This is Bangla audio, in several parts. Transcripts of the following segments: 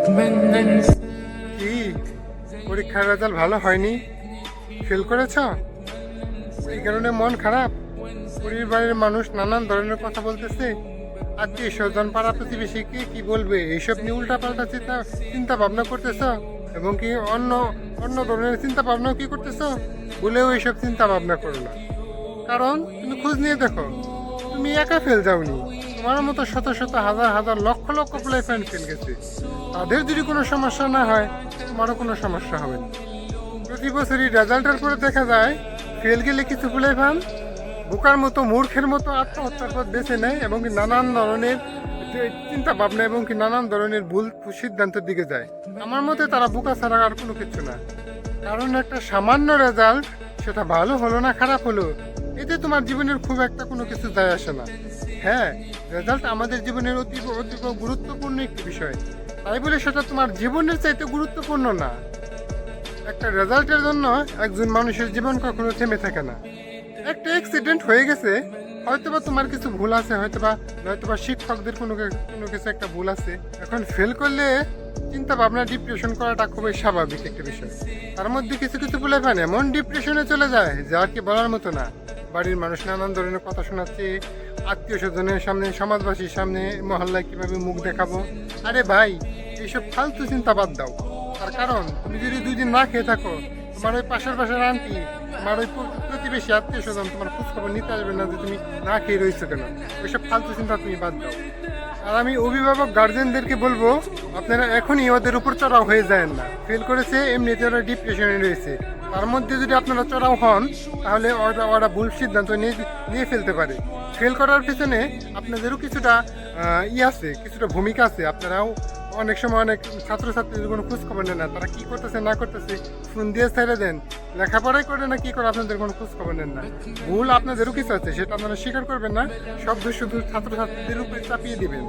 কি পরীক্ষার রেজাল্ট ভালো হয়নি? ফেল করেছ? এই কারণে মন খারাপ? পরিবারের মানুষ নানান ধরনের কথা বলতেছে, আত্মীয় স্বজন পাড়া প্রতিবেশীকে কি বলবে এইসব নিয়ে উল্টাপাল্টা চিন্তা ভাবনা করতেছ, এবং কি অন্য অন্য ধরনের চিন্তা ভাবনাও কি করতেছ? বলেও এইসব চিন্তা ভাবনা করো না। কারণ তুমি খোঁজ নিয়ে দেখো, তুমি একা ফেল যাওনি, তোমার মতো শত শত হাজার হাজার lakh lakh play friend fail গেছে। তাদের যদি কোনো সমস্যা না হয়, তোমারও কোনো সমস্যা হবে না। প্রতি বছরই রেজাল্টের পরে দেখা যায় ফেল গেলে কিছু প্লে ফ্রেন্ড বোকার মতো মূর্খের মতো আত্মহত্যার পথ বেছে নেয়, এবং কি নানান ধরনের চিন্তা ভাবনা এবং কি নানান ধরনের ভুল সিদ্ধান্তের দিকে যায়। আমার মতে তারা বোকা ছাড়া আর কোনো কিছু না। কারণ একটা সামান্য রেজাল্ট, সেটা ভালো হলো না খারাপ হলো, এতে তোমার জীবনের খুব একটা কোনো কিছু যায় আসে না। হ্যাঁ, রেজাল্ট আমাদের জীবনের অতি অতি গুরুত্বপূর্ণ একটি বিষয়, তাই বলে সেটা তোমার জীবনের চাইতে গুরুত্বপূর্ণ না। একটা রেজাল্টের জন্য একজন মানুষের জীবন কখনো থেমে থাকে না। একটা অ্যাক্সিডেন্ট হয়ে গেছে, হয়তোবা তোমার কিছু ভুল আছে, হয়তোবা শিক্ষকদের কোনো কিছু একটা ভুল আছে। এখন ফেল করলে চিন্তা ভাবনা ডিপ্রেশন করাটা খুবই স্বাভাবিক একটা বিষয়। তার মধ্যে কিছু কিছু বলে ফেলে এমন ডিপ্রেশনে চলে যায় যা আর কি বলার মতো না। বাড়ির মানুষ নানান ধরনের কথা শোনাচ্ছে, আত্মীয় স্বজনের সামনে, সমাজবাসীর সামনে, মহল্লায় কিভাবে মুখ দেখাবো। আরে ভাই, এইসব ফালতু চিন্তা বাদ দাও। তার কারণ তুমি যদি 2 দিন না খেয়ে থাকো, তোমার ওই পাশের আন্টি, তোমার ওই প্রতিবেশী আত্মীয় স্বজন তোমার খোঁজখবর নিতে আসবে না যে তুমি না খেয়ে রয়েছো কেন। ওইসব ফালতু চিন্তা তুমি বাদ দাও। আর আমি অভিভাবক গার্জেনদেরকে বলবো, আপনারা এখনই ওদের উপর চড়াও হয়ে যায় না। ফেল করেছে, এমনিতে ওরা ডিপ্রেশনে রয়েছে, তার মধ্যে যদি আপনারা চড়াও হন, তাহলে ওরা ভুল সিদ্ধান্ত নিয়ে ফেলতে পারে। ফেল করার পিছনে আপনাদেরও কিছুটা আছে, কিছুটা ভূমিকা আছে। আপনারাও অনেক সময় অনেক ছাত্রছাত্রীদের কোনো খোঁজ খবর নেন না, তারা কি করতেছে না করতেছে ফোন দিয়ে ছেড়ে দেন, লেখাপড়াই করে না কি করে, আপনাদের কোনো খোঁজ খবর নেন না। ভুল আপনাদেরও কিছু আছে, সেটা আপনারা স্বীকার করবেন না, সব দোষ শুধু ছাত্রছাত্রীদের উপরে চাপিয়ে দিবেন।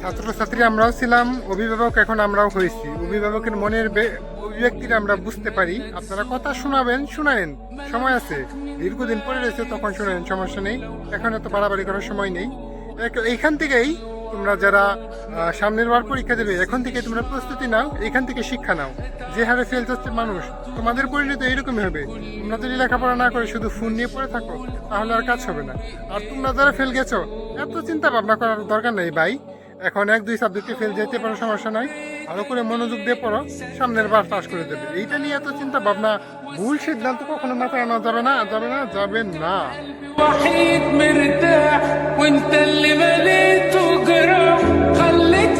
ছাত্রছাত্রী আমরাও ছিলাম, অভিভাবক এখন আমরাও হয়েছি। অভিভাবকের মনের অভিব্যক্তিটা আমরা বুঝতে পারি। আপনারা কথা শুনায়েন, সময় আছে, দীর্ঘদিন পরে রয়েছে, তখন শুনায়েন, সমস্যা নেই। এখন এত বাড়াবাড়ি করার সময় নেই। এইখান থেকেই তোমরা যারা সামনের বার পরীক্ষা দেবে, এখন থেকে তোমরা প্রস্তুতি নাও, এখান থেকে শিক্ষা নাও। যে হারে ফেল যাচ্ছে মানুষ, তোমাদের পরিণতি এইরকমই হবে। তোমরা যদি লেখাপড়া না করে শুধু ফোন নিয়ে পড়ে থাকো, তাহলে আর কাজ হবে না। আর তোমরা যারা ফেল গেছো, এত চিন্তা ভাবনা করার দরকার নেই ভাই। এখন 1-2 সাবজেক্টে ফেল যেতে পারো, সমস্যা নাই, ভালো করে মনোযোগ দিয়ে পড়ো, সামনের বার পাস করে দেবে। এইটা নিয়ে এত চিন্তা ভাবনা, ভুল সিদ্ধান্ত কখনো মাথায় আনা যাবে না। وحيد مرتاح وانت اللي مليته جراح.